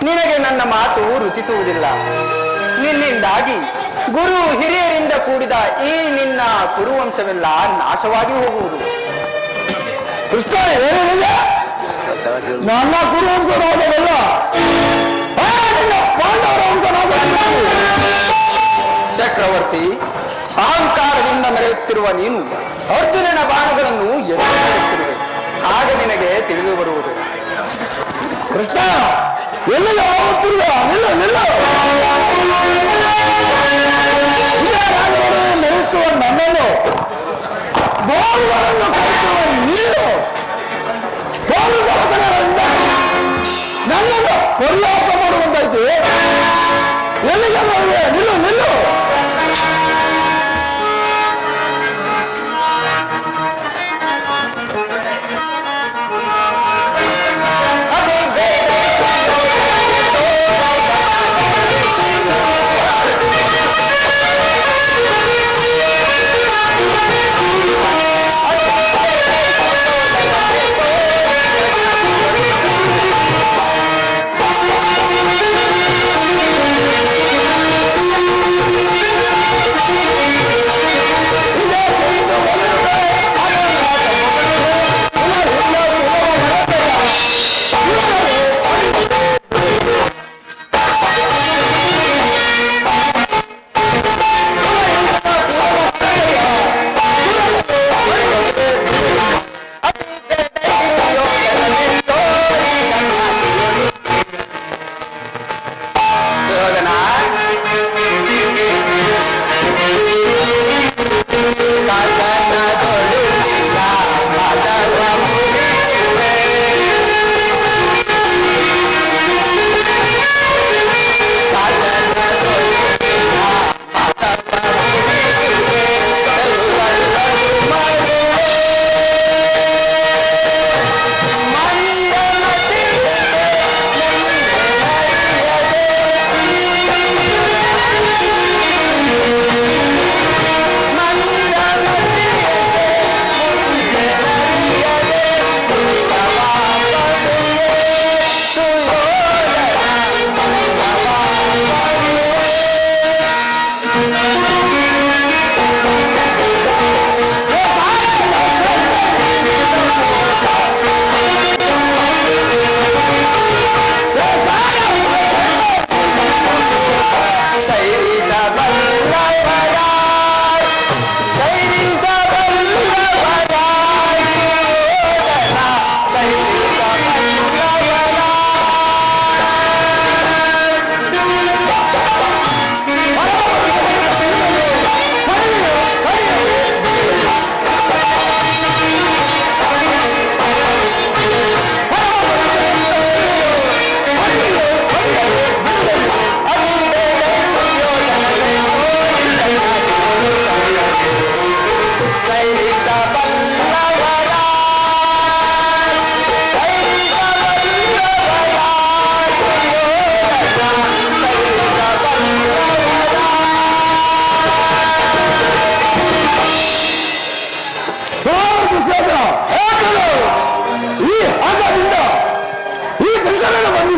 ನಿನಗೆ ನನ್ನ ಮಾತು ರುಚಿಸುವುದಿಲ್ಲ. ನಿನ್ನಿಂದಾಗಿ ಗುರು ಹಿರಿಯರಿಂದ ಕೂಡಿದ ಈ ನಿನ್ನ ಕುರುವಂಶವೆಲ್ಲ ನಾಶವಾಗಿ ಹೋಗುವುದು. ಕೃಷ್ಣ ಏನಿಲ್ಲ, ನನ್ನ ಕುರುವಂಶ ನಾಶವಲ್ಲ, ಪಾಂಡವರ ವಂಶ ನಾಶವಲ್ಲ. ಚಕ್ರವರ್ತಿ, ಅಹಂಕಾರದಿಂದ ಮೆರೆಯುತ್ತಿರುವ ನೀನು ಅರ್ಜುನನ ಬಾಣಗಳನ್ನು ಎದುರಿಸುತ್ತಿರುವೆ. ಹಾಗೆ ನಿನಗೆ ತಿಳಿದು ಬರುವುದು. ಕೃಷ್ಣ ಎಲ್ಲಿಗೆ ಹೋಗುತ್ತಿರುವ? ನಿಲ್ಲ ನಿಲ್ಲ. ಮೆರೆಯುತ್ತುವ ನನ್ನನ್ನು, ಗೋವುಗಳನ್ನು ಕರೆಯುವ ನೀನು, ಗೋವು ಸಹೋದರರಿಂದ ನನ್ನನ್ನು ಪರ್ಯಾಸ ಮಾಡುವಂತಾಯ್ತು. ಎಲ್ಲಿಗೆ ಹೋಗುವೆ? ನಿಲ್ಲು ನಿಲ್ಲು.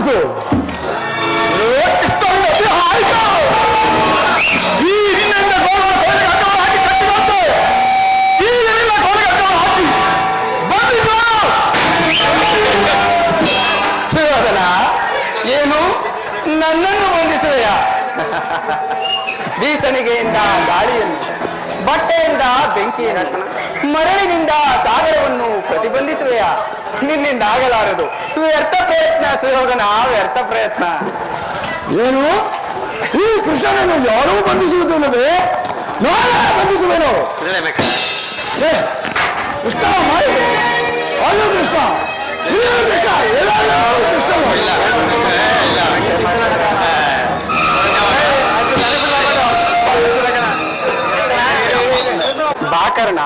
ಬಂಧಿಸು. ಆಯ್ತು, ಈ ನಿನ್ನಿಂದ ಗೋಳನ ಕೋಲಿಗೆ ಅಡ್ಡವನ್ನು ಹಾಕಿ ಕಟ್ಟಿದಂತೆ ಈಗ ನಿನ್ನ ಕೋಲಿಗೆ ಅಡ್ಡವನ್ನು ಹಾಕಿ ಬಂಧಿಸು. ಸುಯೋಧನ, ಏನು ನನ್ನನ್ನು ಬಂಧಿಸುವೆಯಾ? ಬೀಸಣಿಗೆಯಿಂದ ಗಾಳಿಯನ್ನು, ಬಟ್ಟೆಯಿಂದ ಬೆಂಕಿಯನ್ನು, ಮರಳಿನಿಂದ ಸಾಗರವನ್ನು ಪ್ರತಿಬಂಧಿಸುವೆಯಾ? ನಿನ್ನಿಂದ ಆಗಲಾರದು. ವ್ಯರ್ಥ ಪ್ರಯತ್ನ ಸುಯೋಧನ, ವ್ಯರ್ಥ ಪ್ರಯತ್ನ. ಏನು ಈ ಕೃಷ್ಣನನ್ನು ಯಾರೂ ಬಂಧಿಸುವುದಿಲ್ಲದೆ ನಾನೇ ಬಂಧಿಸುವೆನು. ಏ, ಕೃಷ್ಣನ ಮಾಯಿ, ಅಲ್ಲೂ ಕೃಷ್ಣ, ಇಲ್ಲೂ ಕೃಷ್ಣ, ಎಲ್ಲರೂ ಕೃಷ್ಣನು. ಬಾಕರ್ಣ,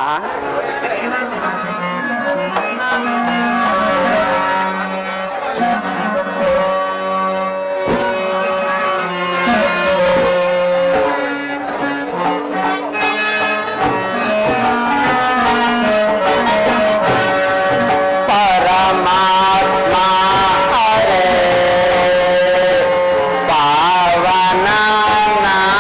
ಪರಮಾತ್ಮ ಹರೇ ಪಾವನ ನಾಮ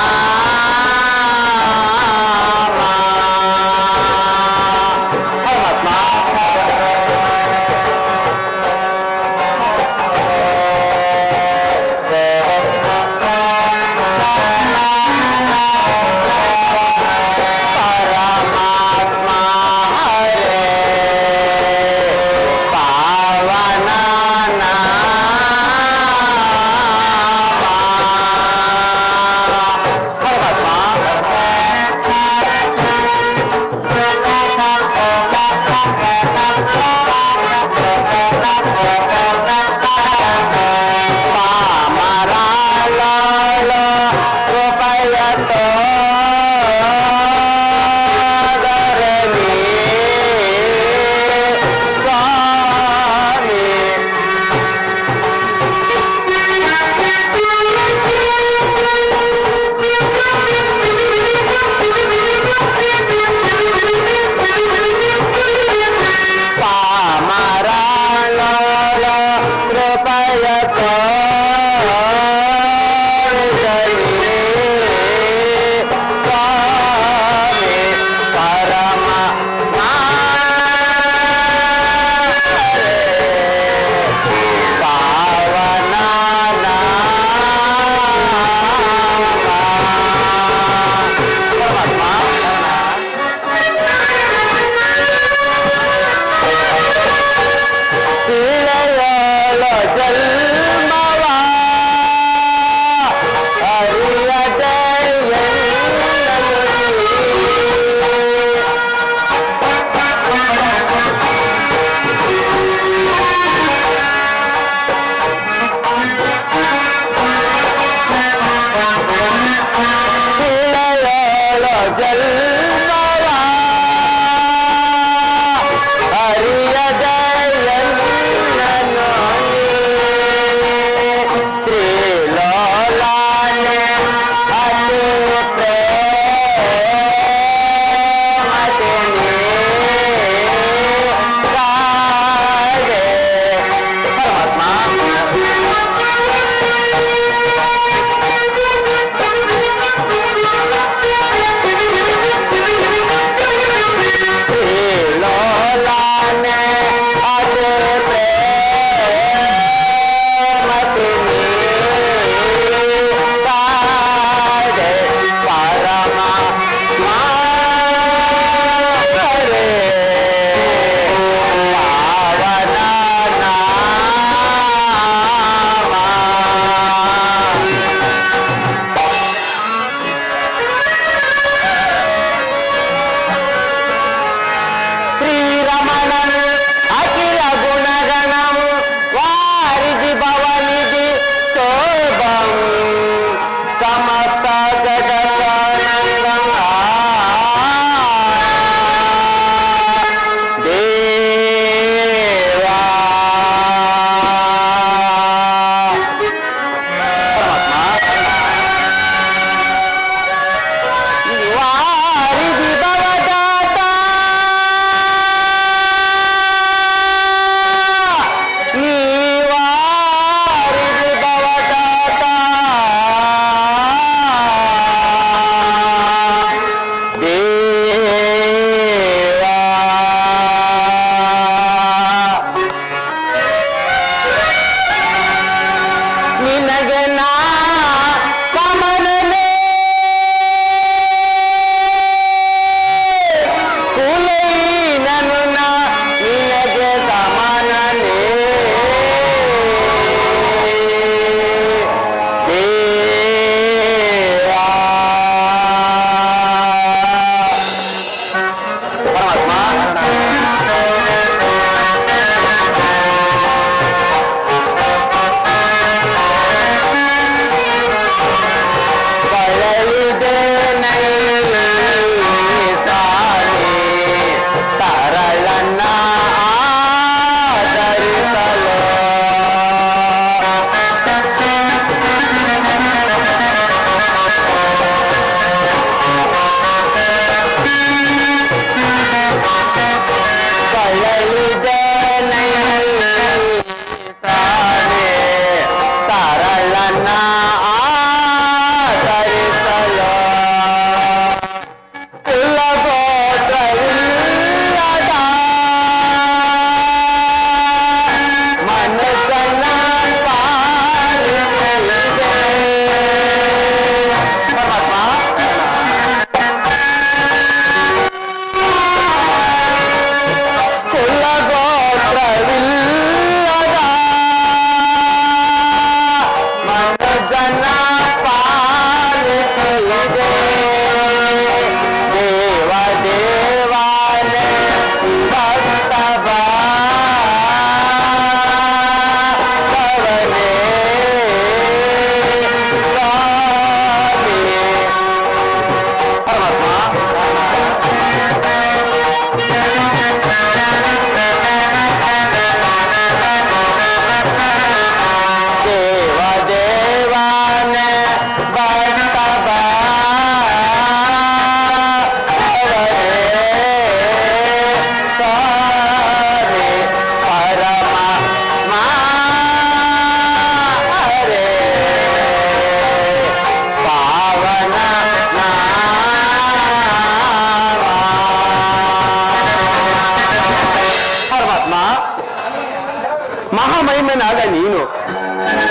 ಮಹಾಮಹಿಮನಾದ ನೀನು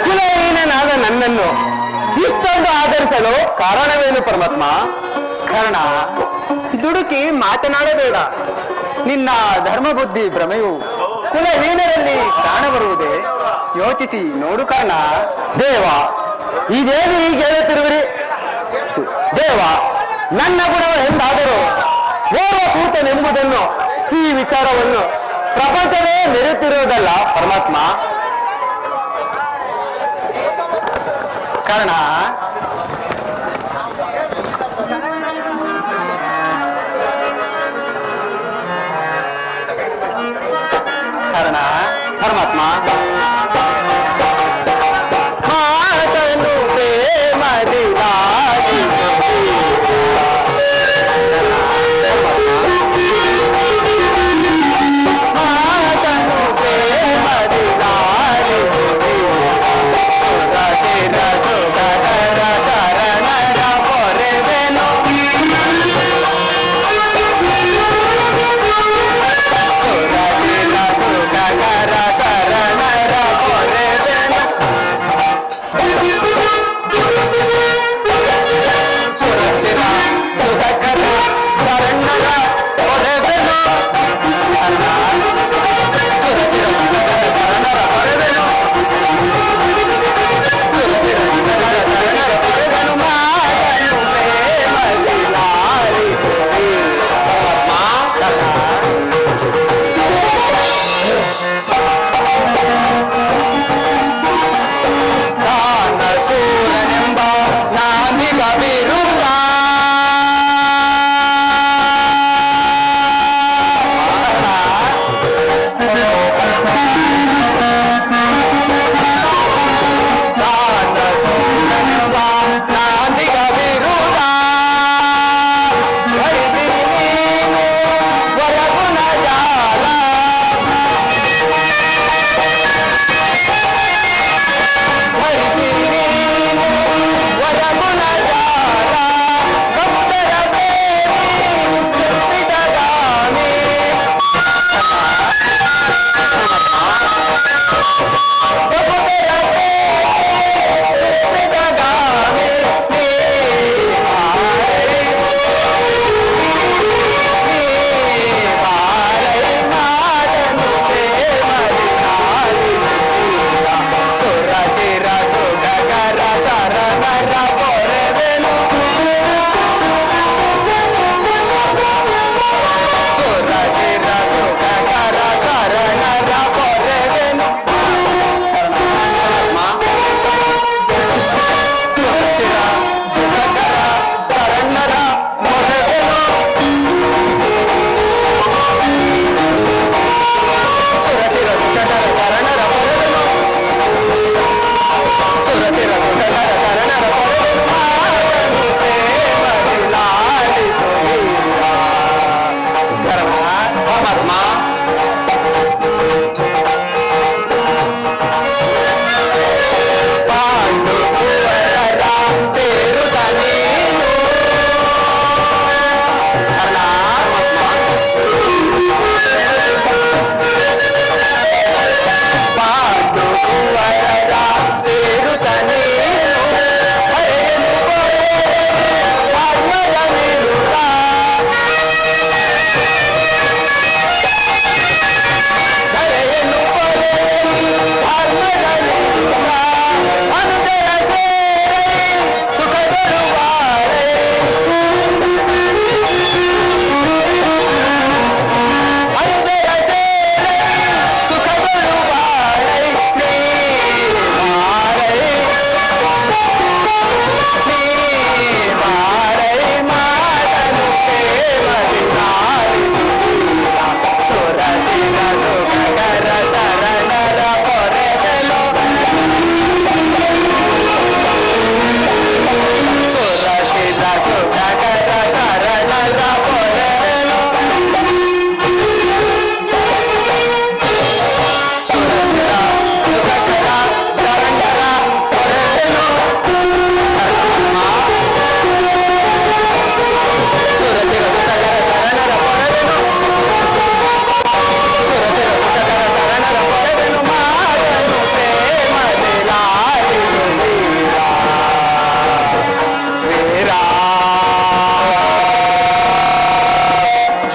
ಕುಲಹೀನನಾದ ನನ್ನನ್ನು ಇಷ್ಟೊಂದು ಆಧರಿಸಲು ಕಾರಣವೇನು ಪರಮಾತ್ಮ? ಕರ್ಣ, ದುಡುಕಿ ಮಾತನಾಡಬೇಡ. ನಿನ್ನ ಧರ್ಮಬುದ್ಧಿ ಭ್ರಮೆಯು ಕುಲಹೀನರಲ್ಲಿ ಕಾಣ ಬರುವುದೇ? ಯೋಚಿಸಿ ನೋಡು ಕರ್ಣ. ದೇವ, ಇದೇನು ಹೀಗೆ ಹೇಳುತ್ತಿರುವಿರಿ? ದೇವ, ನನ್ನ ಗುಣವು ಎಂದಾದರೂ ಓರ್ವ ಕೂತನೆಂಬುದನ್ನು ಈ ವಿಚಾರವನ್ನು ಪ್ರಪಂಚವೇ ಮೆರೆಯುತ್ತಿರುವುದಲ್ಲ ಪರಮಾತ್ಮ. ಕರ್ಣ, ಕರ್ಣ, ಪರಮಾತ್ಮ, ಮಾತನು ಪ್ರೇಮದಿ ಮಾತನು ಪ್ರೇಮದಿ ಚಿರ ಸುಖಕರ ಶರಣರ ಪೊರೆವೆನು ಚಿರ ಸುಖಕರ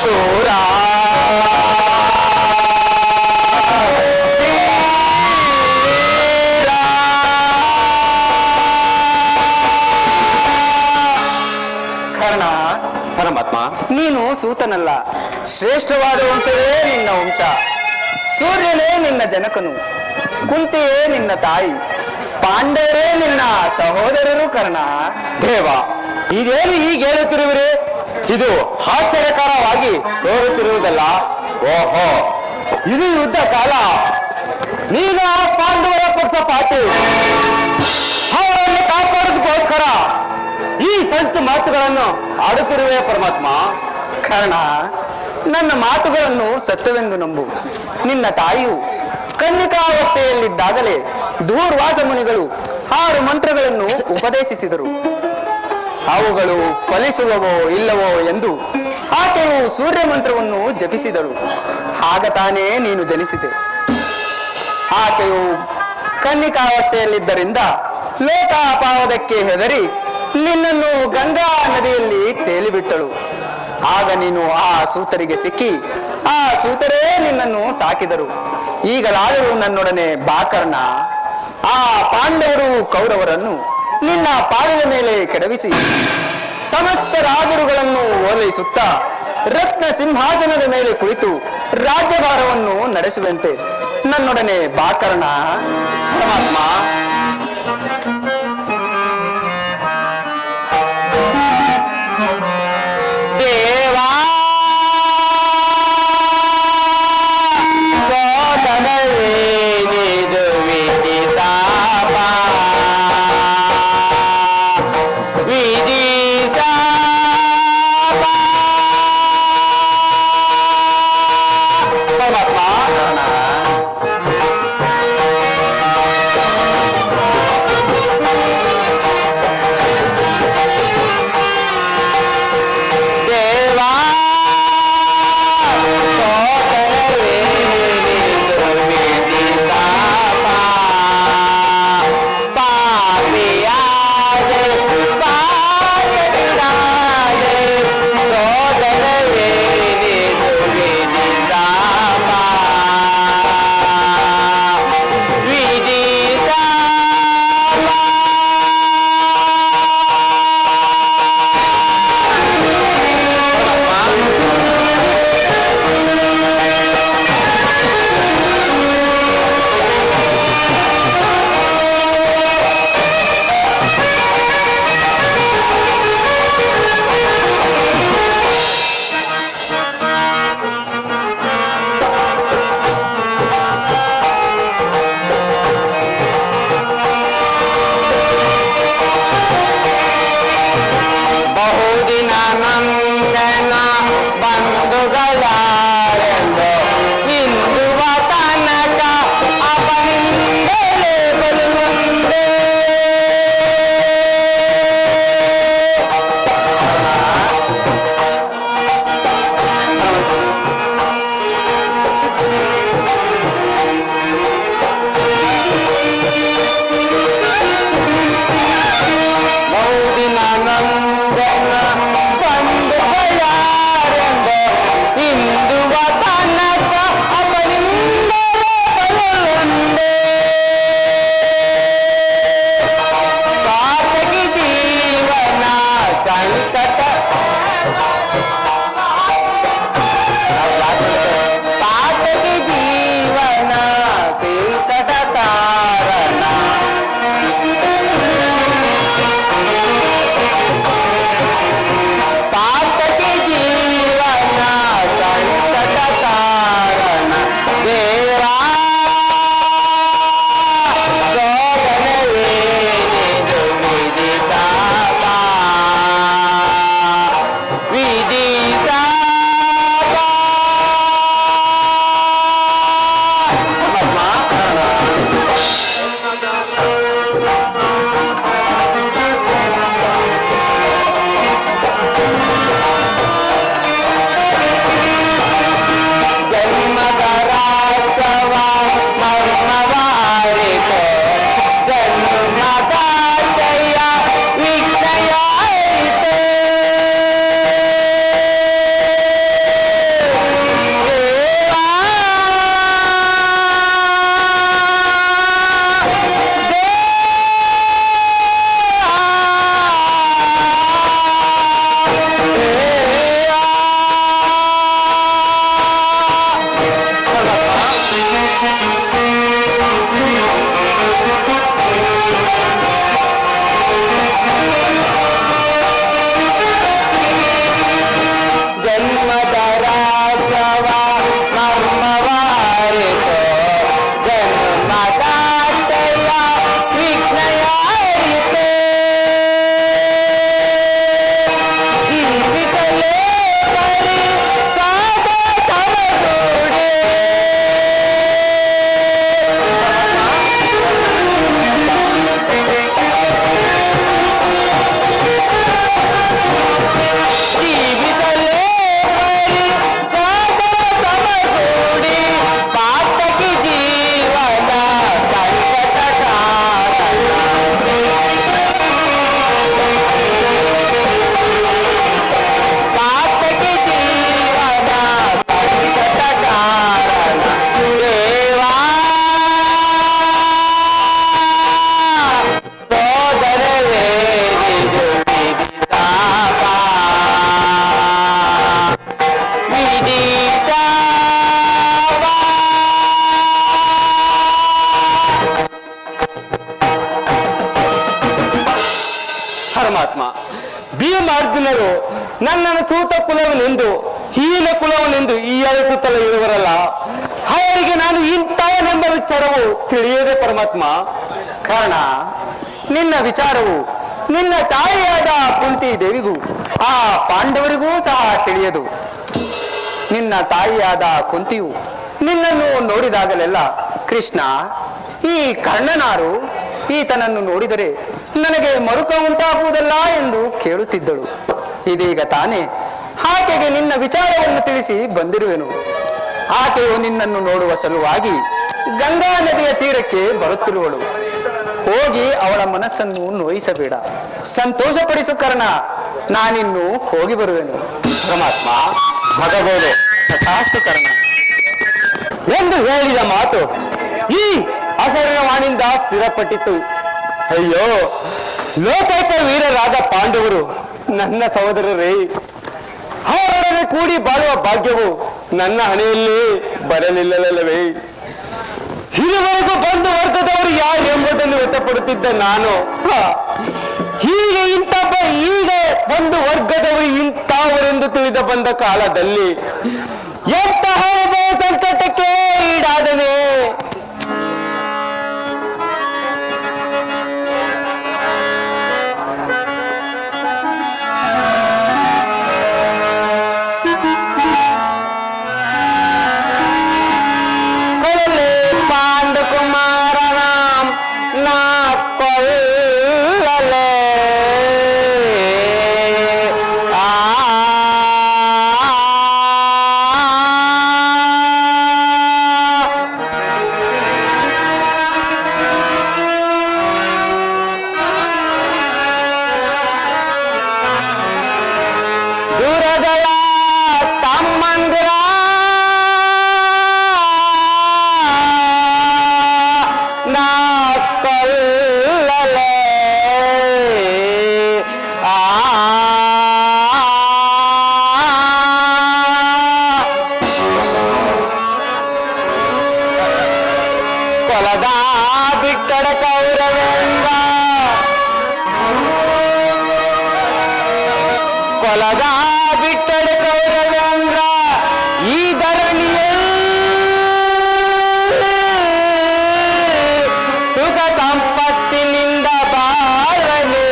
ಶೂರ ಧೀರ. ಕರ್ಣ, ಪರಮಾತ್ಮ, ನೀನು ಸೂತನಲ್ಲ, ಶ್ರೇಷ್ಠವಾದ ವಂಶವೇ ನಿನ್ನ ವಂಶ. ಸೂರ್ಯನೇ ನಿನ್ನ ಜನಕನು, ಕುಂತಿಯೇ ನಿನ್ನ ತಾಯಿ, ಪಾಂಡವರೇ ನಿನ್ನ ಸಹೋದರರು. ಕರ್ಣ, ದೇವ, ಇದೇನು ಹೀಗೆ ಹೇಳುತ್ತಿರುವಿರಿ? ಇದು ಆಶ್ಚರ್ಯಕರವಾಗಿ ತೋರುತ್ತಿರುವುದಲ್ಲ. ಓಹೋ, ಇದು ಯುದ್ಧ ಕಾಲ. ನೀನು ಆ ಪಾಂಡವರ ಪಕ್ಷಪಾತಿ, ಅವರನ್ನು ಕಾಪಾಡೋದಕ್ಕೋಸ್ಕರ ಈ ಸಂಚು ಮಾತುಗಳನ್ನು ಆಡುತ್ತಿರುವೆ ಪರಮಾತ್ಮ. ಕರ್ಣ, ನನ್ನ ಮಾತುಗಳನ್ನು ಸತ್ಯವೆಂದು ನಂಬು. ನಿನ್ನ ತಾಯಿಯು ಕನ್ನಿಕಾವಸ್ಥೆಯಲ್ಲಿದ್ದಾಗಲೇ ದೂರ್ವಾಸ ಮುನಿಗಳು 6 ಮಂತ್ರಗಳನ್ನು ಉಪದೇಶಿಸಿದರು. ಅವುಗಳು ಫಲಿಸುವವೋ ಇಲ್ಲವೋ ಎಂದು ಆಕೆಯು ಸೂರ್ಯ ಮಂತ್ರವನ್ನು ಜಪಿಸಿದಳು. ಆಗ ತಾನೇ ನೀನು ಜನಿಸಿದೆ. ಆಕೆಯು ಕನ್ನಿಕಾವಸ್ಥೆಯಲ್ಲಿದ್ದರಿಂದ ಲೋಕಾಪಾವದಕ್ಕೆ ಹೆದರಿ ನಿನ್ನನ್ನು ಗಂಗಾ ನದಿಯಲ್ಲಿ ತೇಲಿಬಿಟ್ಟಳು. ಆಗ ನೀನು ಆ ಸೂತರಿಗೆ ಸಿಕ್ಕಿ ಆ ಸೂತರೇ ನಿನ್ನನ್ನು ಸಾಕಿದರು. ಈಗಲಾದರೂ ನನ್ನೊಡನೆ ಬಾಕರ್ಣ. ಆ ಪಾಂಡವರು ಕೌರವರನ್ನು ನಿನ್ನ ಪಾದದ ಮೇಲೆ ಕೆಡವಿಸಿ ಸಮಸ್ತ ರಾಜರುಗಳನ್ನು ಓಲೈಸುತ್ತಾ ರತ್ನ ಸಿಂಹಾಸನದ ಮೇಲೆ ಕುಳಿತು ರಾಜ್ಯಭಾರವನ್ನು ನಡೆಸುವಂತೆ ನನ್ನೊಡನೆ ಬಾಕರ್ಣ. ಪರಮಾತ್ಮ, ದೇವಾ ಸೋದರವೇನಿದು ವಿದಿತಾಪ ವಿದಿತಾಪ. ಪರಮಾತ್ಮ, ಜನರು ನನ್ನನ್ನು ಸೂತ ಕುಲವನೆಂದು ಹೀನ ಕುಲವನೆಂದು ಹೀಯಾಳಿಸುತ್ತಲೇ ಇರುವರಲ್ಲ, ಅವರಿಗೆ ನಾನು ಇಂಥವನೆಂಬ ವಿಚಾರವು ತಿಳಿಯದೆ ಪರಮಾತ್ಮ. ಕಾರಣ ನಿನ್ನ ವಿಚಾರವು ನಿನ್ನ ತಾಯಿಯಾದ ಕುಂತಿ ದೇವಿಗೂ ಆ ಪಾಂಡವರಿಗೂ ಸಹ ತಿಳಿಯದು. ನಿನ್ನ ತಾಯಿಯಾದ ಕುಂತಿಯು ನಿನ್ನನ್ನು ನೋಡಿದಾಗಲೆಲ್ಲ, ಕೃಷ್ಣ, ಈ ಕರ್ಣನಾರು, ಈತನನ್ನು ನೋಡಿದರೆ ನನಗೆ ಮರುಕ ಉಂಟಾಗುವುದಲ್ಲ ಎಂದು ಕೇಳುತ್ತಿದ್ದಳು. ಇದೀಗ ತಾನೇ ಆಕೆಗೆ ನಿನ್ನ ವಿಚಾರವನ್ನು ತಿಳಿಸಿ ಬಂದಿರುವೆನು. ಆಕೆಯು ನಿನ್ನನ್ನು ನೋಡುವ ಸಲುವಾಗಿ ಗಂಗಾ ನದಿಯ ತೀರಕ್ಕೆ ಬರುತ್ತಿರುವಳು. ಹೋಗಿ ಅವಳ ಮನಸ್ಸನ್ನು ನೋಯಿಸಬೇಡ, ಸಂತೋಷಪಡಿಸು ಕರ್ಣ. ನಾನಿನ್ನು ಹೋಗಿ ಬರುವೆನು. ಪರಮಾತ್ಮ, ಭಗಬೋಧೆ ತಥಾಸ್ತು ಕರ್ಣ ಎಂದು ಹೇಳಿದ ಮಾತು ಈ ಅಸರಣವಾಣಿಂದ ಸ್ಥಿರಪಟ್ಟಿತು. ಅಯ್ಯೋ, ಲೋಕೈಕ ವೀರರಾದ ಪಾಂಡವರು ನನ್ನ ಸಹೋದರರೇ, ಅವರೊಡನೆ ಕೂಡಿ ಬಾಳುವ ಭಾಗ್ಯವು ನನ್ನ ಹಣೆಯಲ್ಲಿ ಬರಲಿಲ್ಲವೇ? ಇದುವರೆಗೂ ಬಂಧು ವರ್ಗದವರು ಯಾರು ಎಂಬುದನ್ನು ವ್ಯಕ್ತಪಡುತ್ತಿದ್ದ ನಾನು, ಹೀಗೆ ಒಂದು ವರ್ಗದವರು ಇಂಥವರೆಂದು ತಿಳಿದ ಬಂದ ಕಾಲದಲ್ಲಿ ಎಂತಹ ಸಂಕಟಕ್ಕೆ ಈಡಾದನೆ. ಕೊಲದ ಬಿಟ್ಟಡ ಕೌರವೇಂದ್ರ ಈ ಧರಣಿಯಲ್ಲಿ ಸುಖ ಸಂಪತ್ತಿನಿಂದ ಬಾಳನೆ.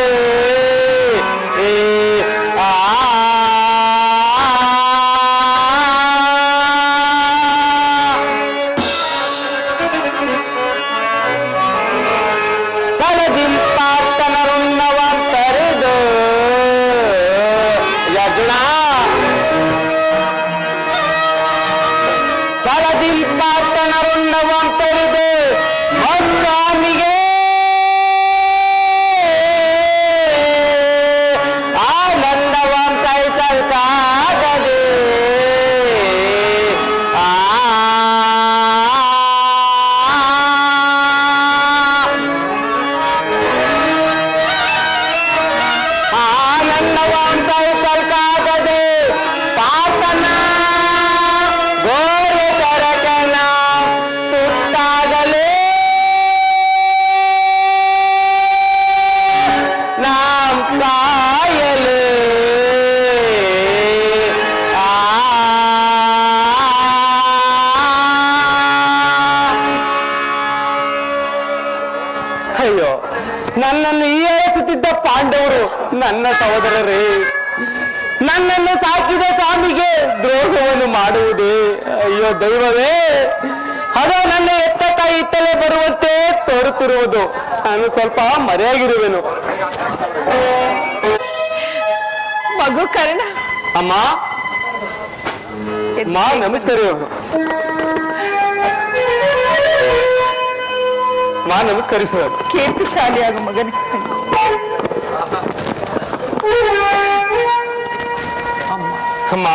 ಚಲದಿಂಪಾತನರುಣ್ಣವಂತರಿದೆ ಮರುರಾಮಿಗೆ ಆನಂದವಂತೈತಲ್ಕಾಗದೆ. ಆನಂದವಂತೈತಲ್ಕಾಗದೆ ಪಾತನ ಅಯ್ಯೋ, ನನ್ನನ್ನು ಹೀಯಾಳಿಸುತ್ತಿದ್ದ ಪಾಂಡವರು ನನ್ನ ಸಹೋದರರೇ, ನನ್ನನ್ನು ಸಾಕಿದ ಸ್ವಾಮಿಗೆ ದ್ರೋಹವನ್ನು ಮಾಡುವುದೇ? ಅಯ್ಯೋ ದೈವವೇ, ಅದು ನನ್ನ ಎತ್ತ ತಾಯಿ ಇತ್ತಲೇ ಬರುವಂತೆ ತೋರುತ್ತಿರುವುದು. ನಾನು ಸ್ವಲ್ಪ ಮರೆಯಾಗಿರುವೆನು. ಮಗು ಕರ್ಣ, ಅಮ್ಮ ಅಮ್ಮ, ನಮಸ್ಕಾರ. ಮಾ ನಮಸ್ಕರಿಸುವ. ಕೀರ್ತಿಶಾಲಿಯಾಗು ಮಗನೇ. ಅಮ್ಮ,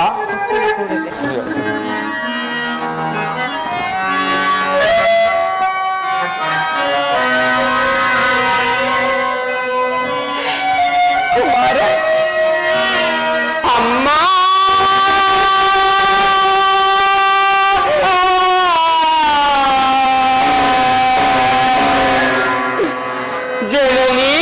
ಕುಮಾರ, ಅಮ್ಮ, ಜನನಿ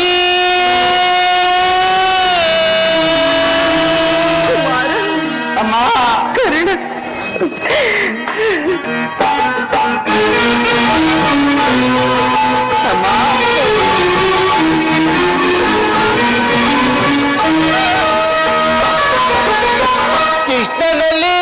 ಕೃಷ್ಣನಲ್ಲಿ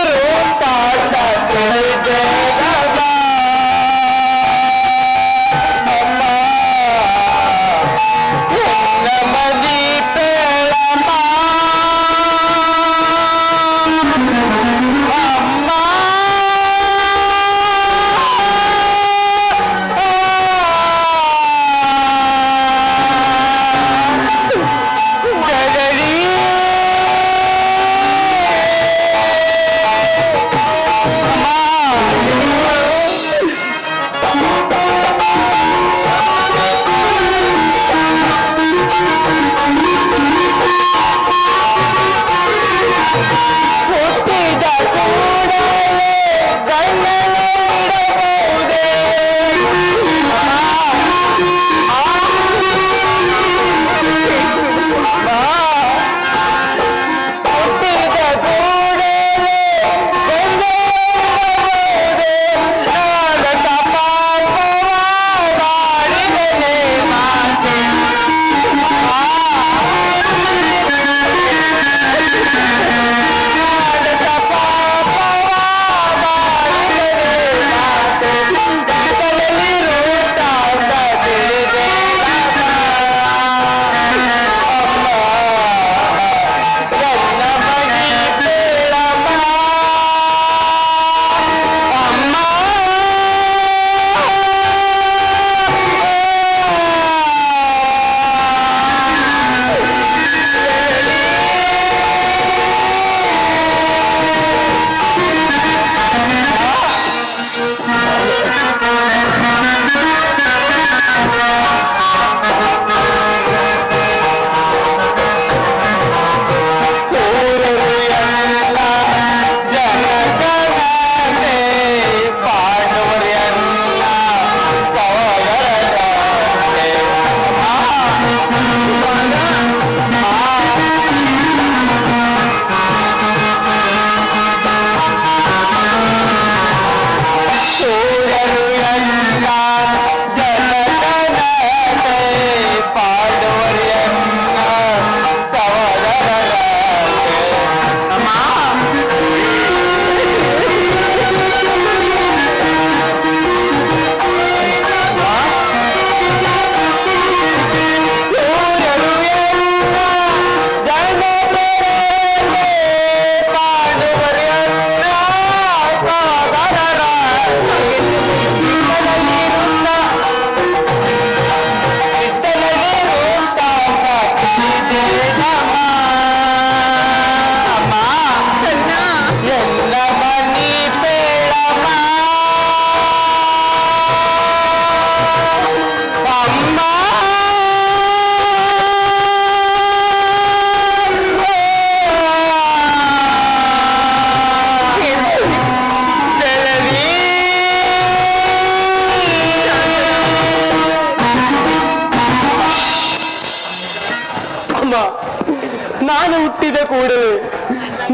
ನಾನು ಹುಟ್ಟಿದ ಕೂಡಲೇ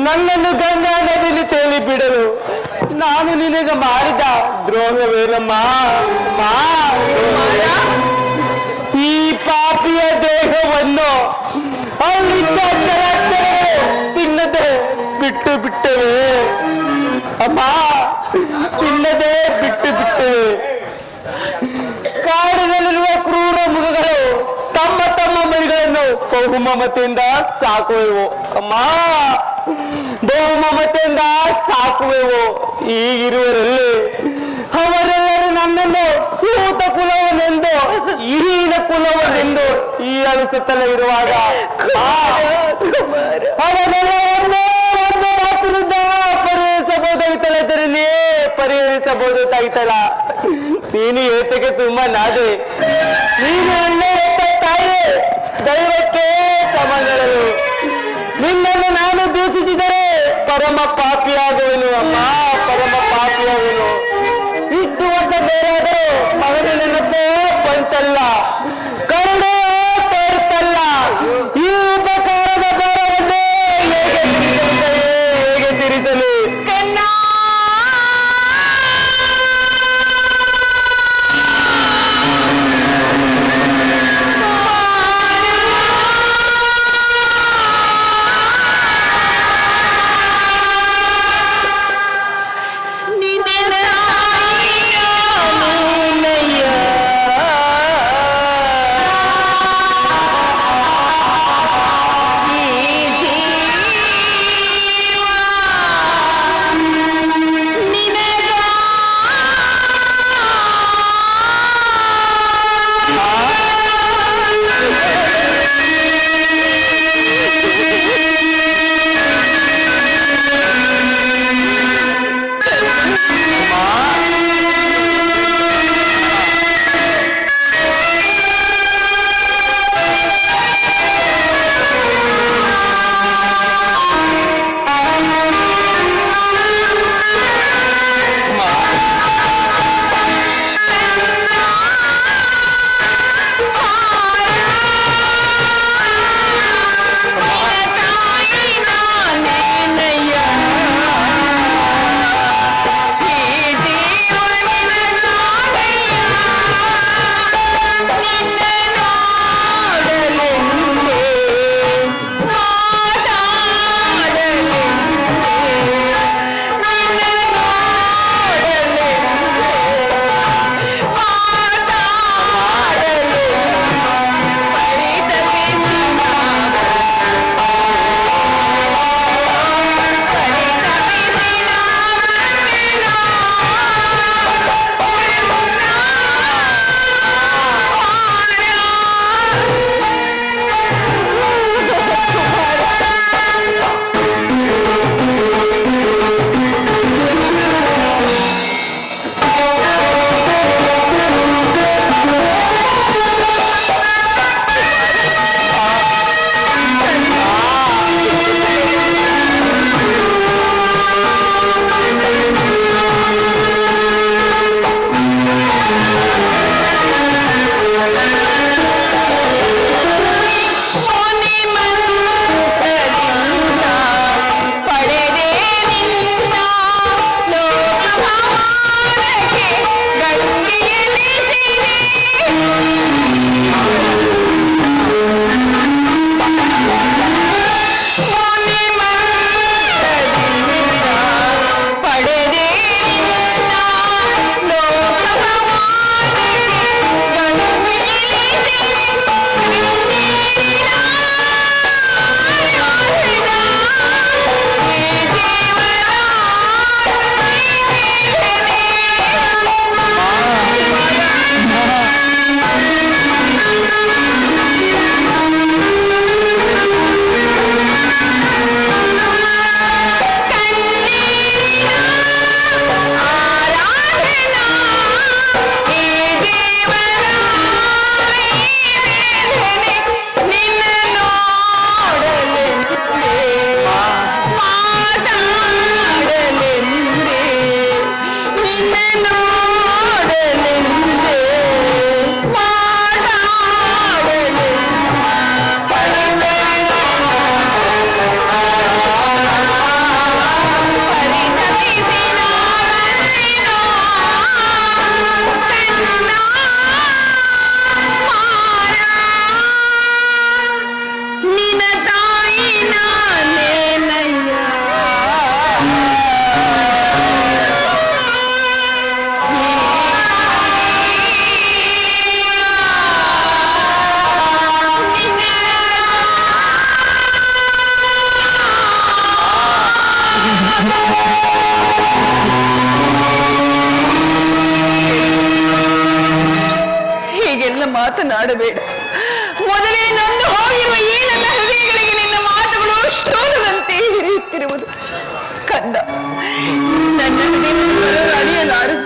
ನನ್ನನ್ನು ಗಂಗಾ ನದಿಯಲ್ಲಿ ತೇಲಿ ಬಿಡಲು ನಾನು ನಿನಗೆ ಮಾಡಿದ ದ್ರೋಹವೇನಮ್ಮ? ಈ ಪಾಪಿಯ ದೇಹವನ್ನು ಅಲ್ಲಿದ್ದ ತಿನ್ನದೆ ಬಿಟ್ಟು ಬಿಟ್ಟವೆ ಅಮ್ಮ, ತಿನ್ನದೆ ಬಿಟ್ಟು ಬಿಟ್ಟವೆ. ಕಾಡಿನಲ್ಲಿರುವ ಕ್ರೂರ ಮೃಗಗಳು ತಮ್ಮ ತಮ್ಮ ಮರಿಗಳನ್ನು ಬಹುಮಮತೆಯಿಂದ ಸಾಕುವೆವು ಅಮ್ಮ, ಬಹುಮಮತೆಯಿಂದ ಸಾಕುವೆವು. ಈಗಿರುವರಲ್ಲಿ ಅವರೆಲ್ಲರೂ ನನ್ನನ್ನು ಸೂತ ಕುಲವನೆಂದು ಹೀನ ಕುಲವನೆಂದು ಈ ಅನಿಸುತ್ತಲೇ ಇರುವಾಗ ಅವನೆಲ್ಲ ಒಂದೇ ಒಂದು ಮಾತಿನಿಂದ ಪರಿಹರಿಸಬಹುದಾಗಿತ್ತಲ್ಲ ತೆರನೇ, ಪರಿಹರಿಸಬಹುದಾಗಿತ್ತಲ್ಲ. ನೀನು ಏತಕ್ಕೆ ಸುಮ್ಮನಾದೆ? ನೀನು ಒಳ್ಳೆ ತಾಯಿ, ದೈವಕ್ಕೆ ಸಮಾನಗಳು. ನಿನ್ನನ್ನು ನಾನು ದೂಷಿಸಿದರೆ ಪರಮ ಪಾಪಿಯಾಗುವೆನು ಅಮ್ಮ, ಪರಮ ಪಾಪಿಯಾಗುವೆನು. ಇಷ್ಟು ವರ್ಷ ಬೇರಾದರೂ ಮಗನ ನೆನಪೋ ಬಂತಲ್ಲ, ಕರುಣೆ ತೋರ್ತಲ್ಲ. ಈ ಉಪಕಾರದ ಭಾರವನ್ನೇ ಹೇಗೆ ತೀರಿಸಲಿ? ಮಾತನಾಡಬೇಡ. ಮೊದಲೇ ನೊಂದು ಹೋಗಿರುವ ಈ ನನ್ನ ಹೃದಯಗಳಿಗೆ ನಿನ್ನ ಮಾತುಗಳು ಶೋಧದಂತೆ ಹಿರಿಯುತ್ತಿರುವುದು. ಕಂದ, ನನ್ನ ಹೃದಯವನ್ನು ಅರಿಯಲಾರು.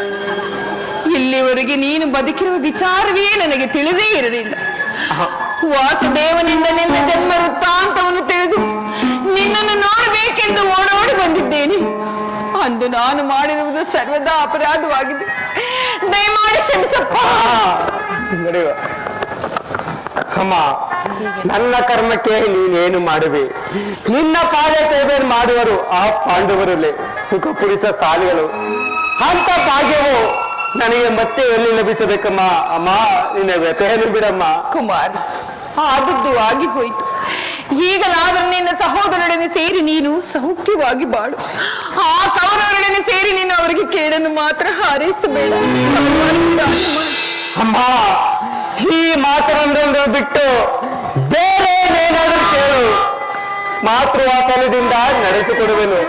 ಇಲ್ಲಿವರೆಗೆ ನೀನು ಬದುಕಿರುವ ವಿಚಾರವೇ ನನಗೆ ತಿಳಿದೇ ಇರಲಿಲ್ಲ. ವಾಸುದೇವನಿಂದ ನಿನ್ನ ಜನ್ಮ ವೃತ್ತಾಂತವನ್ನು ತಿಳಿದು ನಿನ್ನನ್ನು ನೋಡಬೇಕೆಂದು ಓಡೋಡಿ ಬಂದಿದ್ದೇನೆ. ಅಂದು ನಾನು ಮಾಡಿರುವುದು ಸರ್ವದಾ ಅಪರಾಧವಾಗಿದೆ. ದಯಮಾಡಿ ಕ್ಷಮಿಸಪ್ಪ. ನಡೆಯುವ ಅಮ್ಮ, ನನ್ನ ಕರ್ಮಕ್ಕೆ ನೀನೇನು ಮಾಡುವೆ? ನಿನ್ನ ಪಾದ ಸೇವೆ ಮಾಡುವರು ಆ ಪಾಂಡವರಲ್ಲೇ ಸುಖ ಪುರಿಸ ಸಾಲಿಗಳು. ಅಂತ ಭಾಗ್ಯವು ನನಗೆ ಮತ್ತೆ ಎಲ್ಲಿ ಲಭಿಸಬೇಕಮ್ಮ? ಅಮ್ಮ, ನಿನ್ನ ವ್ಯಥೆಯನ್ನು ಬಿಡಮ್ಮ. ಕುಮಾರ್, ಆದದ್ದು ಆಗಿ ಹೋಯಿತು. ಈಗಲಾದರೂ ನಿನ್ನ ಸಹೋದರರೊಡನೆ ಸೇರಿ ನೀನು ಸೌಖ್ಯವಾಗಿ ಬಾಳು. ಆ ಕೌರವರೊಡನೆ ಸೇರಿ ನೀನು ಅವರಿಗೆ ಕೇಳನ್ನು ಮಾತ್ರ ಹಾರೈಸಬೇಡ. ಅಮ್ಮ, ಈ ಮಾತರೊಂದೊಂದು ಬಿಟ್ಟು ಬೇರೆ ಏನಾದರೂ ಕೇಳು. ಮಾತೃವಾತ್ಸಲ್ಯದಿಂದ ನಡೆಸಿಕೊಡುವೆನು.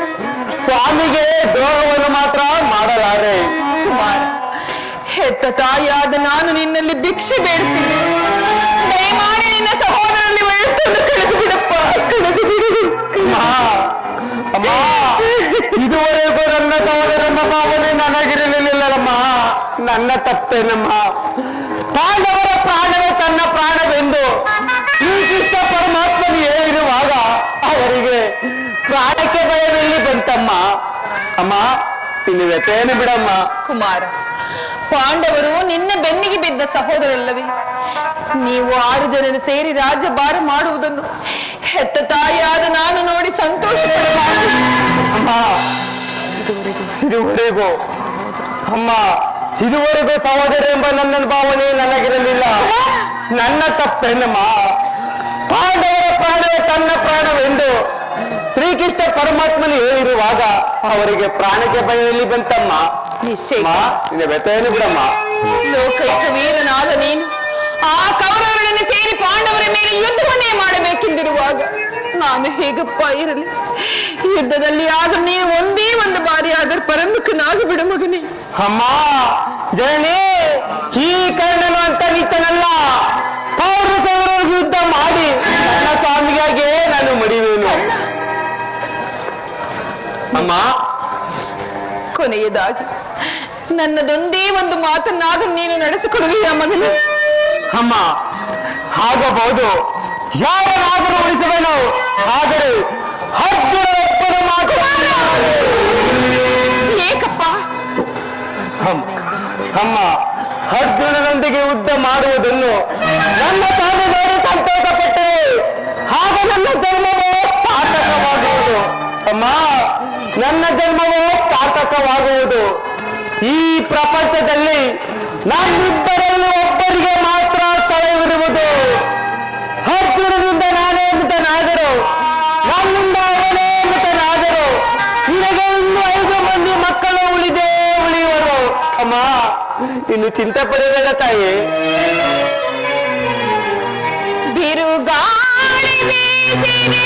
ಸ್ವಾಮಿಗೆ ದ್ರೋಹವನ್ನು ಮಾತ್ರ ಮಾಡಲಾರೆ. ಕುಮಾರ, ಹೆತ್ತ ತಾಯಿಯಾದ ನಾನು ನಿನ್ನಲ್ಲಿ ಭಿಕ್ಷೆ ಬೇಡುತ್ತೇನೆ. ದಯಮಾಡಿ ನಿನ್ನ ಸಹೋದರಲ್ಲಿ ಒಳ್ಳೆತನ್ನು ಕಳೆದು ಬಿಡಪ್ಪ, ಕಳೆದು ಬಿಡು. ಅಮ್ಮ, ಇದುವರೆಗೂ ನನ್ನ ಸಹೋದರನ ಭಾವನೆ ನನಗಿರಲಿಲ್ಲಮ್ಮ. ನನ್ನ ತಪ್ಪೇನಮ್ಮ. ಪಾಂಡವರ ಪ್ರಾಣವೇ ತನ್ನ ಪ್ರಾಣವೆಂದು ಶ್ರೀಕೃಷ್ಣ ಪರಮಾತ್ಮನು ಹೇಳಿರುವಾಗ ಅವರಿಗೆ ಪ್ರಾಣಕ್ಕೆ ಭಯವೆಲ್ಲಿ ಬಂತಮ್ಮ? ಅಮ್ಮ, ಇನ್ನು ವ್ಯಥೆಯನ್ನು ಬಿಡಮ್ಮ. ಕುಮಾರ, ಪಾಂಡವರು ನಿನ್ನ ಬೆನ್ನಿಗೆ ಬಿದ್ದ ಸಹೋದರಲ್ಲವೇ? ನೀವು 6 ಜನರು ಸೇರಿ ರಾಜ್ಯಭಾರ ಮಾಡುವುದನ್ನು ಹೆತ್ತ ತಾಯಿಯಾದ ನಾನು ನೋಡಿ ಸಂತೋಷ ಪಡಬಾರದು. ಅಮ್ಮ, ಇದುವರೆಗೂ ಸಹೋದರ ಎಂಬ ನನ್ನ ಭಾವನೆ ನನಗಿರಲಿಲ್ಲ. ನನ್ನ ತಪ್ಪೇನಮ್ಮ. ಪಾಂಡವರ ಪ್ರಾಣವೇ ತನ್ನ ಪ್ರಾಣವೆಂದು ಶ್ರೀಕೃಷ್ಣ ಪರಮಾತ್ಮನು ಹೇಳಿರುವಾಗ ಅವರಿಗೆ ಪ್ರಾಣಕ್ಕೆ ಭಯ ಎಲ್ಲಿ ಬಂತಮ್ಮ? ನಿಶ್ಚಯ ನಿನ್ನ ವ್ಯಥೆಯನ್ನು ಬಿಡಮ್ಮ. ಲೋಕೈಕ ವೀರನಾದ ನೀನು ಆ ಕೌರವರೊಡನೆ ಸೇರಿ ಪಾಂಡವರ ಮೇಲೆ ಯುದ್ಧವನ್ನೇ ಮಾಡಬೇಕೆಂದಿರುವಾಗ ನಾನು ಹೇಗಪ್ಪ ಇರಲಿ? ಯುದ್ಧದಲ್ಲಿ ಆದ್ರೂ ನೀನು ಒಂದೇ ಒಂದು ಬಾರಿ ಆದರೂ ಪರಮುಖನಾಗಿ ಬಿಡು ಮಗನೇ. ಅಮ್ಮ, ಜನನಿ, ಈ ಕರ್ಣನು ಅಂತ ನಿತ್ತನಲ್ಲ. ಕೌರವರ ಯುದ್ಧ ಮಾಡಿ ನನ್ನ ಸ್ವಾಮಿಗಾಗೆ ನಾನು ಮಡಿವೇನು. ಅಮ್ಮ, ಕೊನೆಯದಾಗಿ ನನ್ನದೊಂದೇ ಒಂದು ಮಾತನ್ನಾದರೂ ನೀನು ನಡೆಸಿಕೊಡುವೆಯಾ ಮಗನೇ? ಅಮ್ಮ, ಆಗಬಹುದು. ಯಾರನ್ನಾದರೂ ಉಳಿಸುವೆನು. ಆದರೆ ಅರ್ಜುನನೊಬ್ಬನ ಮಾತು ಏಕಪ್ಪ? ಅಮ್ಮ, ಅರ್ಜುನನೊಂದಿಗೆ ಯುದ್ಧ ಮಾಡುವುದನ್ನು ನನ್ನ ತಾನು ನೋಡಿ ಸಂತೋಷಪಟ್ಟೆ. ಆಗ ನನ್ನ ಜನ್ಮವೋ ಸಾರ್ಥಕವಾಗುವುದು. ಅಮ್ಮ, ನನ್ನ ಜನ್ಮವೋ ಸಾರ್ಥಕವಾಗುವುದು. ಈ ಪ್ರಪಂಚದಲ್ಲಿ ನಮ್ಮಿಬ್ಬರಲ್ಲಿ ಒಬ್ಬರಿಗೆ ಮಾತ್ರ ಸ್ಥಳವಿರುವುದು. ಅರ್ಜುನನಿಂದ ನಾನೇ ಮೃತನಾದರು, ನನ್ನಿಂದ ಅವನೇ ಮೃತನಾದರು. ನಿನಗೆ ಇನ್ನು 5 ಮಂದಿ ಮಕ್ಕಳು ಉಳಿಯುವರು. ಅಮ್ಮ, ಇನ್ನು ಚಿಂತೆ ಪಡಬೇಡ ತಾಯಿ. ಬಿರುಗಾಳಿ ಬೀಸಿದೆ,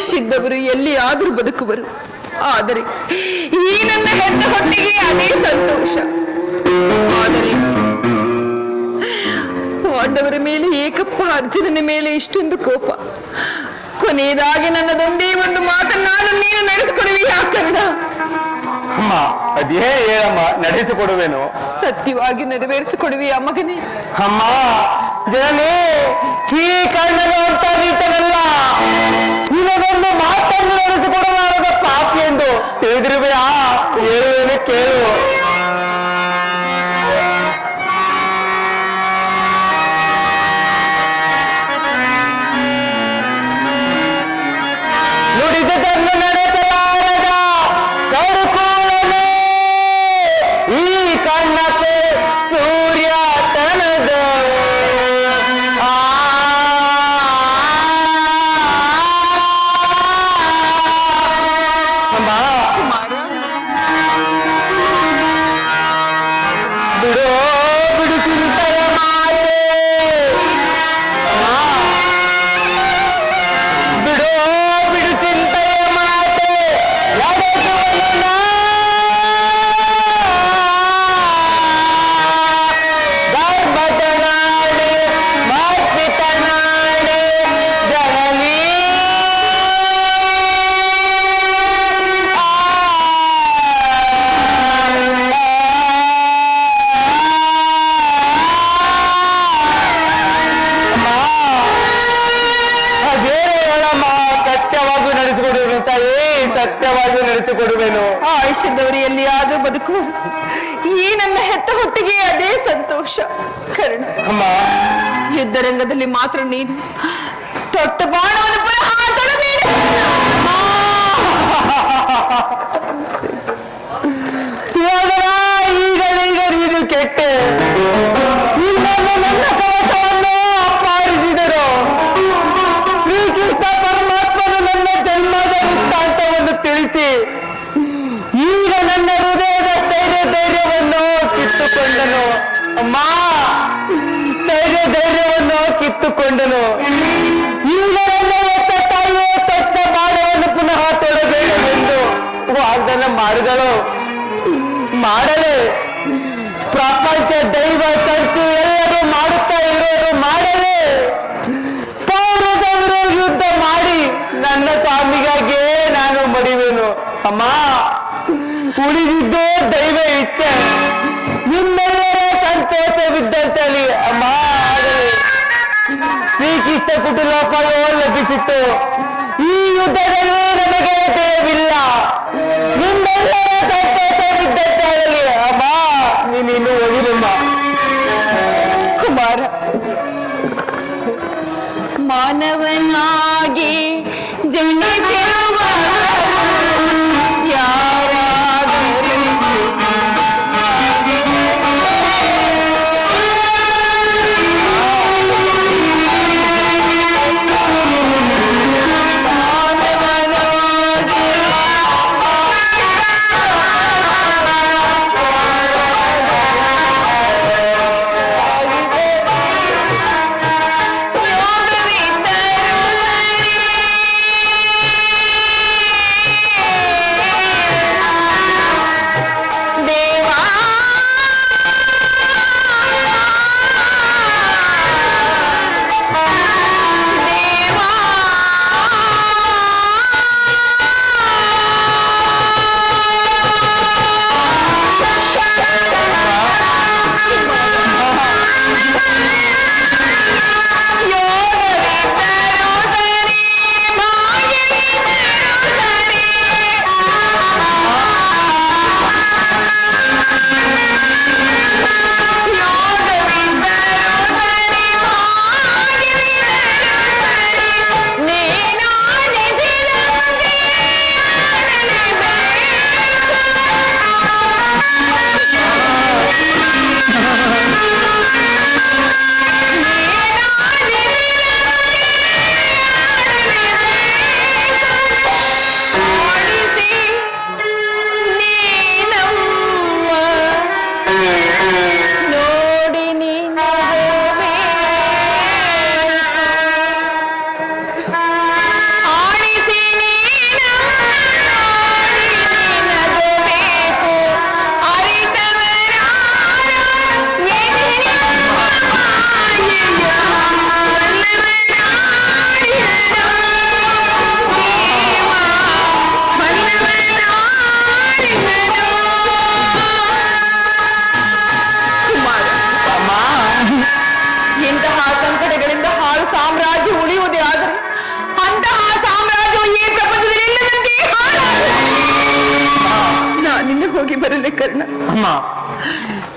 ಆಯುಷ್ಯದವರು ಎಲ್ಲಿಯಾದರೂ ಬದುಕುವರು. ಆದರೆ ಈ ನನ್ನ ಹೆತ್ತ ಹೊಟ್ಟೆಗೆ ಅದೇ ಸಂತೋಷ. ಆದರೆ ಪಾಂಡವರ ಮೇಲೆ ಏಕಪ್ಪ ಅರ್ಜುನನ ಮೇಲೆ ಇಷ್ಟೊಂದು ಕೋಪ. ಕೊನೆಯದಾಗಿ ನನ್ನದೊಂದೇ ಒಂದು ಮಾತನ್ನಾದರೂ ನೀನು ನಡೆಸಿಕೊಡುವೆಯಾ ಕರ್ಣ? ಅಮ್ಮ, ಅದೇ ಹೇಳಮ್ಮ, ನಡೆಸಿಕೊಡುವೆನು. ಸತ್ಯವಾಗಿ ನೆರವೇರಿಸಿಕೊಡುವೆಯಾ ಮಗನೇ? ಅಮ್ಮ ಜನನೇ, ಈ ಕಣ್ಣನು ಅಂತ ನೀತನಲ್ಲ, ನಿನಗೊಂದು ಮಾತನ್ನು ನಡೆಸಿಕೊಡಲಾರದ ಪಾಪಿ ಎಂದು ತಿಳಿದಿರುವೆಯಾ? ಹೇಳುವೇನು ಕೇಳು. ನುಡಿದದನ್ನು ನಡೆಸಲಾರದ ಕಡುಕೋಳನೆ ಈ ಕಣ್ಣಕ್ಕೆ ಸೂರ್ಯ ತನದ ಬಿಡೋ ಬಿಡು ಚಿಂತೆಯ ಮಾತೆ, ಬಿಡೋ ಬಿಡು ಚಿಂತೆಯ ಮಾತೆ, ನಡೆಸುವನು ಧರ್ಮತನಾಡೆ ಮಾರ್ಪಿತನಾಡೆ ಜನನಿ ಸತ್ಯವಾಗಿ ನಡೆಸಿಕೊಡುವೆನು ತಾಯಿ, ಸತ್ಯವಾಗಿ ನಡೆಸಿಕೊಡುವೆನು. ಆಯುಷ್ಯದವರು ಎಲ್ಲಿಯಾದರೂ ಬದುಕುವರು. ಈ ನನ್ನ ಹೆತ್ತ ಹೊಟ್ಟಿಗೆ ಅದೇ ಸಂತೋಷ. ಕರ್ಣ, ಅಮ್ಮ, ಯುದ್ಧರಂಗದಲ್ಲಿ ಮಾತ್ರ ನೀನು ತೊಟ್ಟ ಬಾಣವನ್ನು ಪುನಃ ತೊಡಬೇಡ. ಸುಯೋಧನ, ಈಗ ನೀನು ಕೆಟ್ಟೆ. ಇನ್ನೊಂದು ನನ್ನ ಕವಚವನ್ನು ಅಪಹರಿಸಿದರು. ಶ್ರೀಕೃಷ್ಣ ಪರಮಾತ್ಮನು ನನ್ನ ಜನ್ಮದ ವೃತ್ತಾಂತವನ್ನು ತಿಳಿಸಿ ಈಗ ನನ್ನ ಹೃದಯದ ಧೈರ್ಯವನ್ನು ಕಿತ್ತುಕೊಂಡನು. ಅಮ್ಮ, ಧೈರ್ಯವನ್ನು ಕಿತ್ತುಕೊಂಡನು. ಈಗ ನನ್ನ ಎತ್ತ ತಾಯಿಯೇ ತೊಟ್ಟ ಬಾಣವನ್ನು ಪುನಃ ತೊಡಬೇಡವೆಂದು ವಾಗ್ದಾನ ಮಾಡಿದಳು. ಮಾಡಲೆ ಪ್ರಪಂಚ ದೈವ ಖರ್ಚು ಎಲ್ಲರೂ ಮಾಡುತ್ತಾ ಇರೋರು ಮಾಡಲೆ ಪೌರದವರು ಯುದ್ಧ ಮಾಡಿ ನನ್ನ ಸ್ವಾಮಿಗಾಗೆ ನಾನು ಮಡಿವೆನು. ಅಮ್ಮ, ಉಳಿದಿದ್ದೇ ದೈವ ಇಚ್ಛೆ, ನಿಮ್ಮೆಲ್ಲರ ಸಂತೋಷವಿದ್ದಂತಲ್ಲಿ. ಅಮ್ಮ, ಆಗಲಿ ಶ್ರೀಕೃಷ್ಣ ಕುಟುಂಬ ಲಭಿಸಿತು. ಈ ಯುದ್ಧದಲ್ಲಿ ನಮಗೆ ಜಯವಿಲ್ಲ. ನಿಮ್ಮೆಲ್ಲರ ಸಂತೋಷವಿದ್ದಂತಾಗಲಿ. ಅಮ್ಮ, ನೀನಿನ್ನು ಹೋಗಿರಮ್ಮ. ಕುಮಾರ, ಮಾನವನಾಗಿ ಜನಿಸಿರುವ ಯಾರಾದರೂ ಮಾನವನಾಗಿ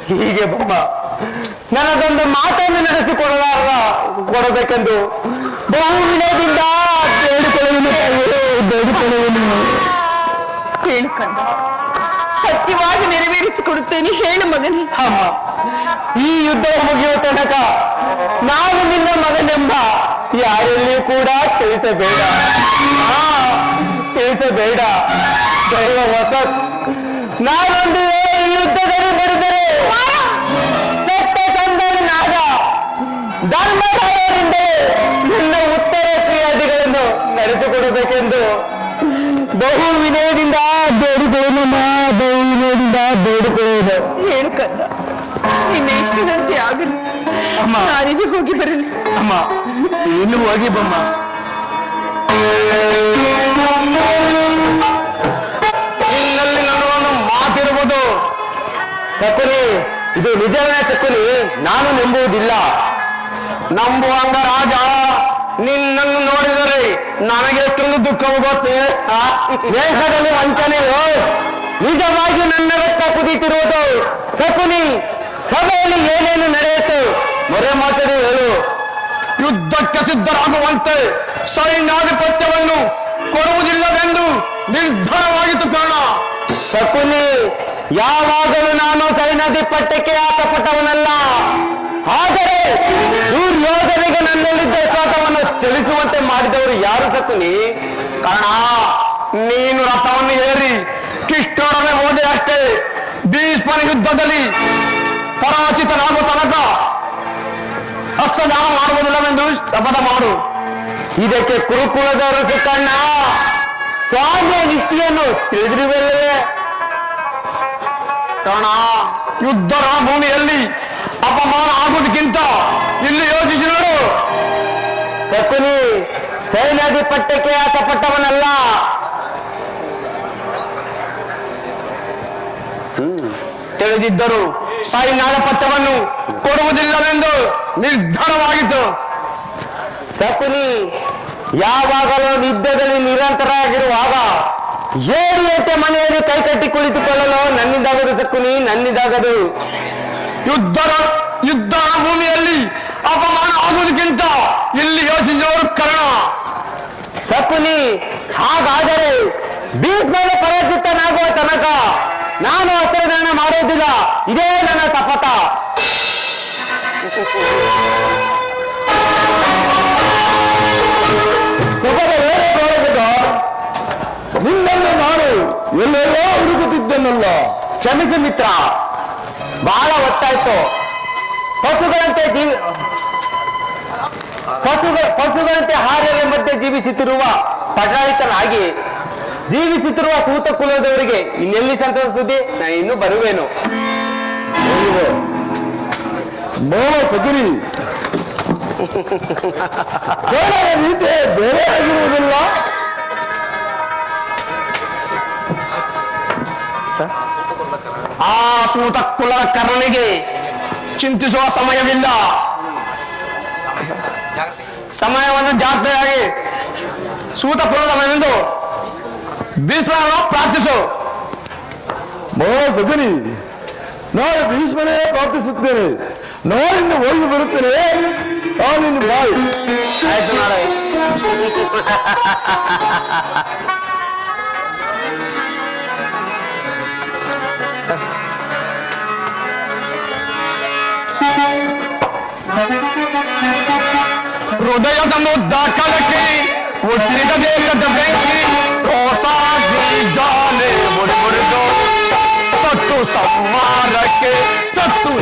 ಹೀಗೆ ಬೊಮ್ಮ ನನಗೊಂದು ಮಾತನ್ನು ಕೊಡಬೇಕೆಂದು ಬಹು ವಿನಯದಿಂದ ಬೇಡಿಕೊಳ್ಳುವೆನು. ಹೇಳು ಕಂದ, ಸತ್ಯವಾಗಿ ನೆರವೇರಿಸಿಕೊಡುತ್ತೇನೆ, ಹೇಳು ಮಗನೇ. ಅಮ್ಮ, ಈ ಯುದ್ಧ ಮುಗಿಯುವ ತನಕ ನಾನು ನಿನ್ನ ಮಗನೆಂಬ ಯಾರಲ್ಲಿಯೂ ಕೂಡ ತಿಳಿಸಬೇಡ, ತಿಳಿಸಬೇಡ. ದೈವ ವಸತ್, ನಾನೊಂದು ವೇಳೆ ಈ ಯುದ್ಧದಲ್ಲಿ ಬರೆದರೆ ಸತ್ಯ ಕಂದನಾದ ಧರ್ಮರಾಯರಿಂದ ನಿನ್ನ ಉತ್ತರ ಕ್ರಿಯಾದಿಗಳನ್ನು ನಡೆಸಿಕೊಡಬೇಕೆಂದು ಬಹು ವಿನಯದಿಂದ ಬೇಡಿಕೊಳ್ಳುವುದು. ಹೇಳು ಕಂದ, ನಿನ್ನ ಇಷ್ಟದಂತೆ ಆಗಲಿ. ನಾನಿಗೆ ಹೋಗಿ ಬರಲಿ. ಅಮ್ಮ, ಇನ್ನು ಹೋಗಿ ಬಮ್ಮ. ನಿನ್ನಲ್ಲಿ ನನಗೊಂದು ಮಾತಿರುವುದು. ಶಕುನಿ, ಇದು ನಿಜವೇ ಶಕುನಿ, ನಾನು ನಂಬುವುದಿಲ್ಲ. ನಂಬುವಂಗ ರಾಜ, ನಿನ್ನನ್ನು ನೋಡಿದರೆ ನನಗೆ ಎಷ್ಟೊಂದು ದುಃಖವು ಗೊತ್ತೇ. ದೇಶದಲ್ಲಿ ವಂಚನೆಯೋ ನಿಜವಾಗಿ ನನ್ನ ರಕ್ತ ಕುದೀತಿರುವುದು. ಶಕುನಿ, ಸಭೆಯಲ್ಲಿ ಏನೇನು ನಡೆಯಿತು ಮೊರೆ ಮಾತದೆ ಹೇಳು. ಯುದ್ಧಕ್ಕೆ ಸಿದ್ಧರಾಗುವಂತೆ ಸೈನ್ಯಾಧಿಪತ್ಯವನ್ನು ಕೊಡುವುದಿಲ್ಲವೆಂದು ನಿರ್ಧಾರವಾಗಿತ್ತು ಕಾರಣ. ಶಕುನಿ, ಯಾವಾಗಲೂ ನಾನು ಸೈನ್ಯಾಧಿಪತ್ಯಕ್ಕೆ ಆಸಪಟ್ಟವನಲ್ಲ. ಆದರೆ ದುರ್ಯೋಧನಿಗೆ ನನ್ನಲ್ಲಿದ್ದ ವಿಶ್ವಾಸವನ್ನು ಚಲಿಸುವಂತೆ ಮಾಡಿದವರು ಯಾರು ಶಕುನಿ? ಕಾರಣ, ನೀನು ರಥವನ್ನು ಏರಿ ಕೃಷ್ಣರೊಡನೆ ಹೋದೆ ಅಷ್ಟೇ. ಭೀಷ್ಮನ ಯುದ್ಧದಲ್ಲಿ ಪರಾಜಿತನಾಗುವ ತನಕ ಹಸ್ತದಾನ ಮಾಡುವುದಿಲ್ಲವೆಂದು ಶಪಥ ಮಾಡು. ಇದಕ್ಕೆ ಕುರುಕುಲದವರು ಸುಕಣ್ಣ ಸ್ವಾಮಿಯ ನಿಷ್ಠೆಯನ್ನು ತಿಳಿದಿರುವಲ್ಲವೇ? ಕಾರಣ, ಯುದ್ಧದ ಭೂಮಿಯಲ್ಲಿ ಅಪಮಾನ ಆಗುವುದಕ್ಕಿಂತ ಇಲ್ಲಿ ಯೋಚಿಸಿ ನೋಡು. ಶಕುನಿ, ಸೈನ್ಯಾಧಿಪತ್ಯಕ್ಕೆ ಆಸಪಟ್ಟವನಲ್ಲ. ತಿಳಿದಿದ್ದರು ಸೈನ್ಯಾಧಿಪತ್ಯವನ್ನು ಕೊಡುವುದಿಲ್ಲವೆಂದು ನಿರ್ಧಾರವಾಗಿತ್ತು. ಶಕುನಿ, ಯಾವಾಗಲೂ ಯುದ್ಧದಲ್ಲಿ ನಿರಂತರವಾಗಿರುವಾಗ ಏರಿಯಂತೆ ಮನೆಯಲ್ಲಿ ಕೈಕಟ್ಟಿ ಕುಳಿತುಕೊಳ್ಳಲು ನನ್ನಿಂದಾಗದು ಶಕುನಿ, ನನ್ನಿಂದಾಗದು. ಯುದ್ಧ ಭೂಮಿಯಲ್ಲಿ ಅಪಮಾನ ಆಗುವುದಕ್ಕಿಂತ ಇಲ್ಲಿ ಯೋಚಿಸುವವರು ಕಾರಣ. ಶಕುನಿ, ಹಾಗಾದರೆ ಭೀಷ್ಮನ ಪರಾಜಿತನಾಗುವ ತನಕ ನಾನು ಅಸ್ತ್ರದಾನ ಮಾಡುವುದಿಲ್ಲ. ಇದೇ ನನ್ನ ಶಪಥ. ಶಪಥ ಬೇರೆ ಪ್ರಾರಂಭಿಕ. ನಿನ್ನನ್ನು ನಾನು ಎಲ್ಲೆಲ್ಲೋ ಹುಡುಕುತ್ತಿದ್ದೇನಲ್ಲ. ಕ್ಷಮಿಸು ಮಿತ್ರ, ಬಹಳ ಹೊತ್ತಾಯ್ತು. ಪಶುಗಳಂತೆ ಹಾರೆಯ ಮಧ್ಯೆ ಜೀವಿಸುತ್ತಿರುವ ಪಟಾಳಿಕನಾಗಿ ಜೀವಿಸುತ್ತಿರುವ ಸೂತ ಕುಲದವರಿಗೆ ಇನ್ನೆಲ್ಲಿ ಸಂತೋಷ ಸುದ್ದಿ? ನಾನು ಇನ್ನೂ ಬರುವೇನು. ಮೋಹ ಸಕುನಿ, ರೀತಿ ಬೇರೆ ಆಗಿರುವುದಿಲ್ಲ. ಆ ಸೂತ ಕುಲದ ಕರ್ಣನಿಗೆ ಚಿಂತಿಸುವ ಸಮಯವಿಲ್ಲ. ಸಮಯವನ್ನು ಜಾಗ್ರತೆಯಾಗಿ ಸೂತ ಕುಲದವನೆಂದು ಭೀಷ್ಮನನ್ನು ಪ್ರಾರ್ಥಿಸು. ಮೋಹ ಸಕುನಿ, ನಾನು ಭೀಷ್ಮನೇ ಪ್ರಾರ್ಥಿಸುತ್ತೇನೆ. ನಾನಿನ್ನು ಹೋಗಿ ಬರುತ್ತೇನೆ. ನಾನಿನ್ನು ಬಾಯಿ. ಆಯ್ತು ನಾಳೆ. ಹೃದಯ ಸಮುದ್ರ ಕಲಕಿ ಹುಟ್ಟಿದ ದೇಶದ ಬೆಂಕಿ ರೋಸಾಗಿ ಜಾಲೆ ಮುಡಿದು ಸತ್ತು ಸಂಹಾರಕ್ಕೆ ಸತ್ತು